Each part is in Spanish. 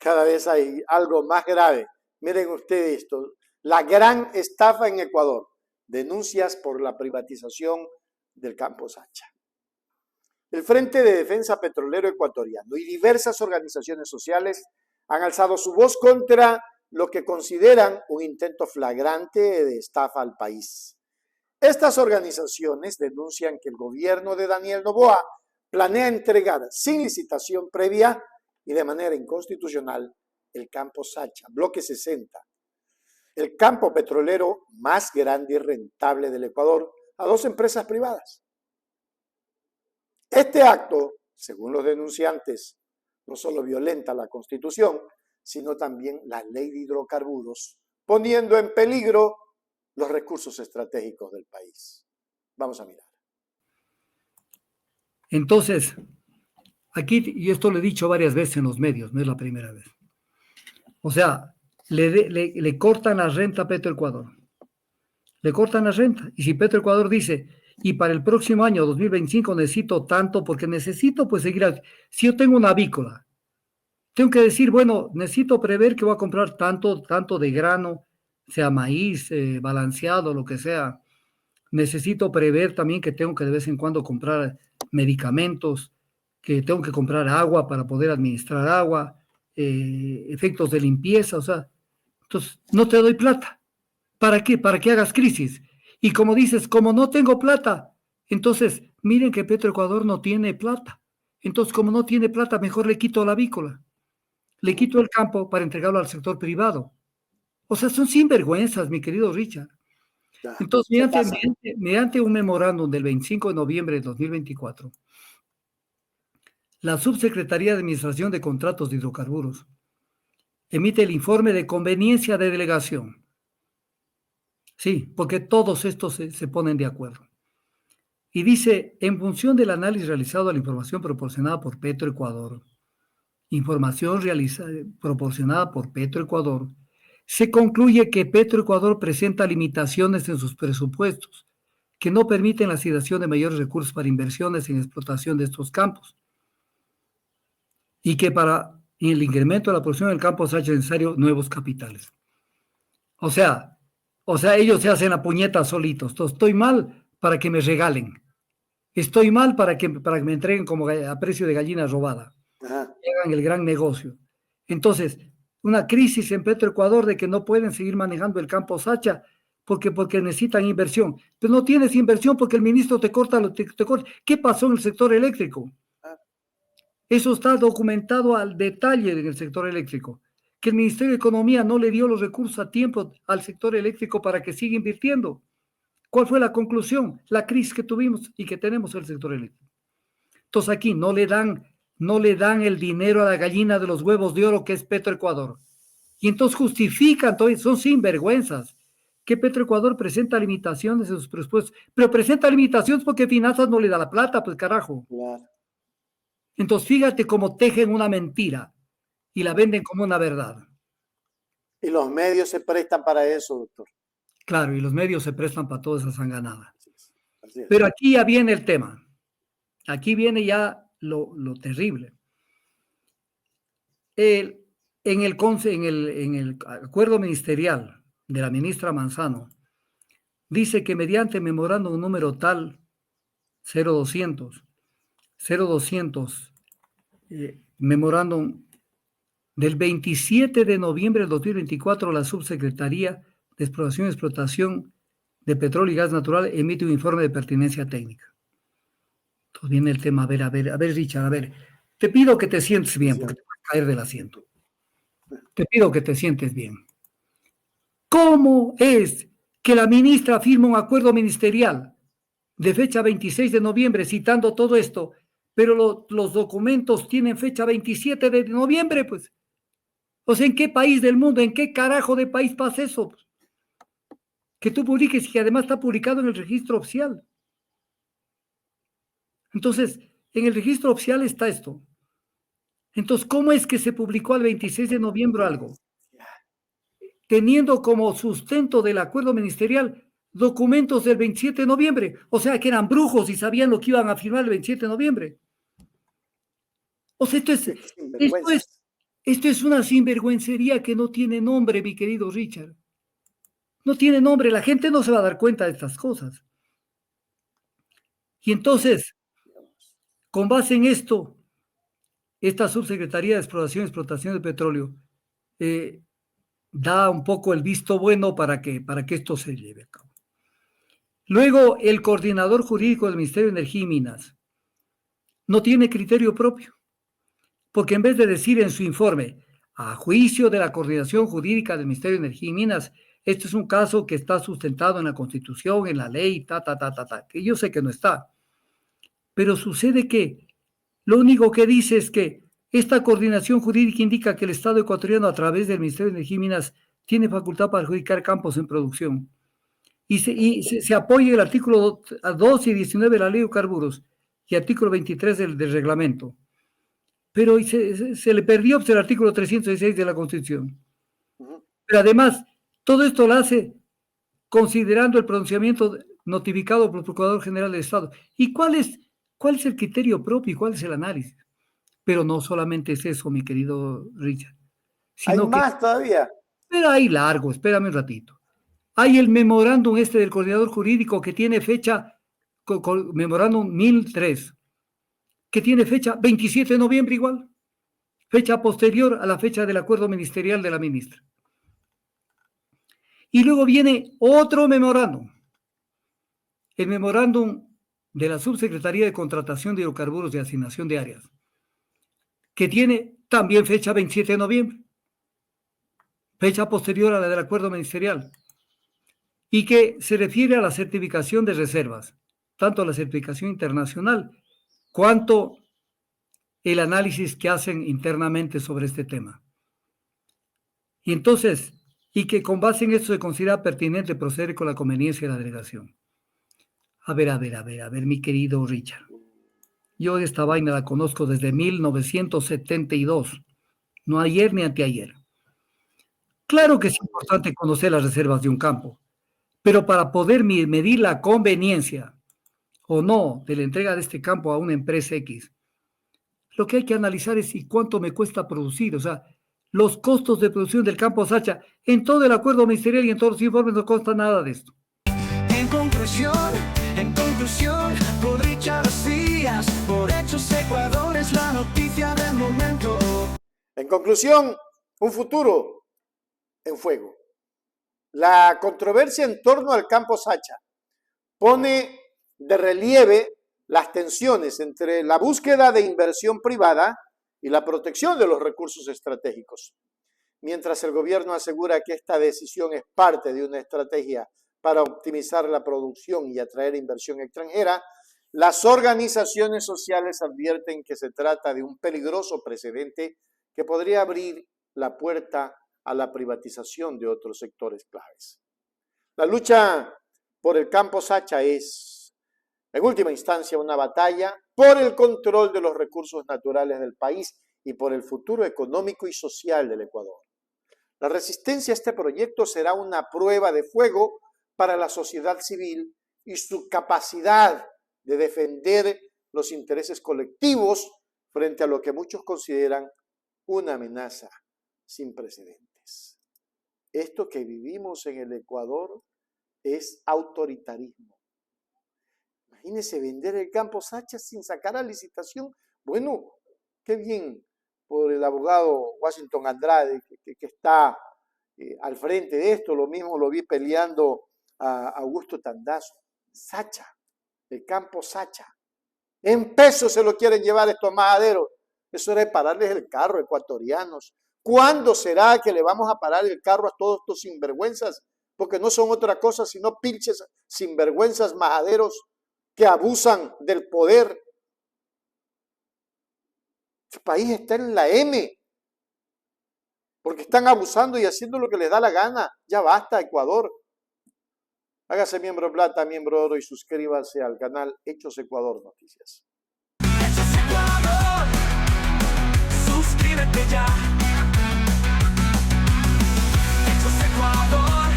Cada vez hay algo más grave. Miren ustedes esto, la gran estafa en Ecuador, denuncias por la privatización del Campo Sacha. El Frente de Defensa Petrolero Ecuatoriano y diversas organizaciones sociales han alzado su voz contra lo que consideran un intento flagrante de estafa al país. Estas organizaciones denuncian que el gobierno de Daniel Noboa planea entregar sin licitación previa y de manera inconstitucional el Campo Sacha, bloque 60, el campo petrolero más grande y rentable del Ecuador, a dos empresas privadas. Este acto, según los denunciantes, no solo violenta la Constitución, sino también la ley de hidrocarburos, poniendo en peligro los recursos estratégicos del país. Vamos a mirar. Entonces, aquí, y esto lo he dicho varias veces en los medios, no es la primera vez. O sea, le cortan la renta a Petroecuador. Le cortan la renta. Y si Petroecuador dice, y para el próximo año, 2025, necesito tanto, porque necesito pues seguir. Si yo tengo una avícola, tengo que decir, bueno, necesito prever que voy a comprar tanto de grano, sea maíz, balanceado, lo que sea. Necesito prever también que tengo que de vez en cuando comprar medicamentos, que tengo que comprar agua para poder administrar agua, efectos de limpieza, o sea, entonces no te doy plata. ¿Para qué? Para que hagas crisis. Y como dices, como no tengo plata, entonces miren que Petroecuador no tiene plata. Entonces, como no tiene plata, mejor le quito la avícola. Le quito el campo para entregarlo al sector privado. O sea, son sinvergüenzas, mi querido Richard. Entonces, mediante un memorándum del 25 de noviembre de 2024, la Subsecretaría de Administración de Contratos de Hidrocarburos emite el informe de conveniencia de delegación. Sí, porque todos estos se ponen de acuerdo. Y dice, en función del análisis realizado a la información proporcionada por Petroecuador, proporcionada por Petroecuador, se concluye que Petroecuador presenta limitaciones en sus presupuestos que no permiten la asignación de mayores recursos para inversiones en explotación de estos campos y que para el incremento de la producción del campo se hace necesario nuevos capitales. O sea, ellos se hacen la puñeta solitos. Entonces, estoy mal para que me regalen. Estoy mal para que me entreguen como a precio de gallina robada. Ajá. Que hagan el gran negocio. Entonces, una crisis en Petroecuador de que no pueden seguir manejando el campo Sacha porque necesitan inversión. Pero no tienes inversión porque el ministro te corta. ¿Qué pasó en el sector eléctrico? Eso está documentado al detalle en el sector eléctrico. Que el Ministerio de Economía no le dio los recursos a tiempo al sector eléctrico para que siga invirtiendo. ¿Cuál fue la conclusión? La crisis que tuvimos y que tenemos en el sector eléctrico. Entonces aquí no le dan el dinero a la gallina de los huevos de oro que es Petroecuador. Y entonces justifican, son sinvergüenzas, que Petroecuador presenta limitaciones en sus presupuestos. Pero presenta limitaciones porque Finanzas no le da la plata, pues carajo. Claro. Entonces fíjate cómo tejen una mentira y la venden como una verdad. Y los medios se prestan para eso, doctor. Claro, y los medios se prestan para toda esa sanganada. Así es. Pero aquí ya viene el tema. Aquí viene ya lo terrible. En el acuerdo ministerial de la ministra Manzano, dice que mediante memorándum número tal 0200, memorándum del 27 de noviembre del 2024, la Subsecretaría de Exploración y Explotación de Petróleo y Gas Natural emite un informe de pertinencia técnica. Entonces viene el tema, a ver, Richard, te pido que te sientes bien, porque te vas a caer del asiento. Te pido que te sientes bien. ¿Cómo es que la ministra firma un acuerdo ministerial de fecha 26 de noviembre citando todo esto, pero los documentos tienen fecha 27 de noviembre, pues? O sea, ¿en qué país del mundo, en qué carajo de país pasa eso? Que tú publiques y que además está publicado en el registro oficial. Entonces, en el registro oficial está esto. Entonces, ¿cómo es que se publicó el 26 de noviembre algo? Teniendo como sustento del acuerdo ministerial documentos del 27 de noviembre. O sea, que eran brujos y sabían lo que iban a firmar el 27 de noviembre. O sea, esto es Esto es una sinvergüencería que no tiene nombre, mi querido Richard. No tiene nombre, la gente no se va a dar cuenta de estas cosas. Y entonces, con base en esto, esta Subsecretaría de Exploración y Explotación de Petróleo da un poco el visto bueno para que esto se lleve a cabo. Luego, el coordinador jurídico del Ministerio de Energía y Minas no tiene criterio propio, porque en vez de decir en su informe, a juicio de la coordinación jurídica del Ministerio de Energía y Minas, este es un caso que está sustentado en la Constitución, en la ley, que yo sé que no está. Pero sucede que lo único que dice es que esta coordinación jurídica indica que el Estado ecuatoriano, a través del Ministerio de Energía y Minas, tiene facultad para adjudicar campos en producción. Y se apoya el artículo 2 y 19 de la Ley de Hidrocarburos y artículo 23 del reglamento. Pero se le perdió el artículo 316 de la Constitución. Pero además, todo esto lo hace considerando el pronunciamiento notificado por el Procurador General del Estado. ¿Y cuál es el criterio propio y cuál es el análisis? Pero no solamente es eso, mi querido Richard. ¿Hay más todavía? Pero hay largo, espérame un ratito. Hay el memorándum del coordinador jurídico que tiene fecha, memorándum 1003, que tiene fecha 27 de noviembre igual, fecha posterior a la fecha del acuerdo ministerial de la ministra. Y luego viene otro memorándum, el memorándum de la Subsecretaría de Contratación de Hidrocarburos y Asignación de Áreas, que tiene también fecha 27 de noviembre, fecha posterior a la del acuerdo ministerial, y que se refiere a la certificación de reservas, tanto la certificación internacional cuanto el análisis que hacen internamente sobre este tema. Y entonces, y que con base en esto se considera pertinente proceder con la conveniencia de la delegación. A ver, mi querido Richard. Yo esta vaina la conozco desde 1972, no ayer ni anteayer. Claro que es importante conocer las reservas de un campo, pero para poder medir la conveniencia o no de la entrega de este campo a una empresa X, lo que hay que analizar es si cuánto me cuesta producir, o sea, los costos de producción del campo Sacha. En todo el acuerdo ministerial y en todos los informes no consta nada de esto. En conclusión, por Richard Díaz, por Hechos Ecuador es la noticia del momento. En conclusión, un futuro en fuego. La controversia en torno al campo Sacha pone de relieve las tensiones entre la búsqueda de inversión privada y la protección de los recursos estratégicos. Mientras el gobierno asegura que esta decisión es parte de una estrategia para optimizar la producción y atraer inversión extranjera, las organizaciones sociales advierten que se trata de un peligroso precedente que podría abrir la puerta a la privatización de otros sectores claves. La lucha por el campo Sacha es, en última instancia, una batalla por el control de los recursos naturales del país y por el futuro económico y social del Ecuador. La resistencia a este proyecto será una prueba de fuego para la sociedad civil y su capacidad de defender los intereses colectivos frente a lo que muchos consideran una amenaza sin precedentes. Esto que vivimos en el Ecuador es autoritarismo. Imagínense vender el campo Sacha sin sacar a licitación. Bueno, qué bien por el abogado Washington Andrade que está al frente de esto. Lo mismo lo vi peleando a Augusto Tandazo. Sacha, el campo Sacha. En pesos se lo quieren llevar estos majaderos. Eso era de pararles el carro, ecuatorianos. ¿Cuándo será que le vamos a parar el carro a todos estos sinvergüenzas? Porque no son otra cosa sino pinches sinvergüenzas majaderos que abusan del poder. Este país está en la M, porque están abusando y haciendo lo que les da la gana. Ya basta, Ecuador. Hágase miembro plata, miembro oro y suscríbase al canal Hechos Ecuador Noticias. Hechos Ecuador, suscríbete ya. Hechos Ecuador,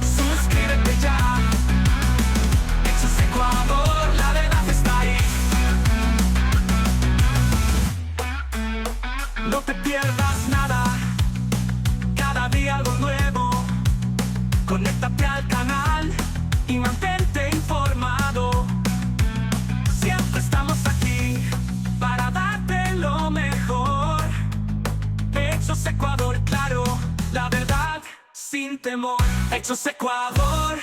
suscríbete ya. Hechos Ecuador, la verdad está ahí. No te pierdas. pierdas nada, cada día algo nuevo. Conéctate al canal y mantente informado. Siempre estamos aquí para darte lo mejor. Hechos Ecuador, claro, la verdad sin temor. Hechos Ecuador.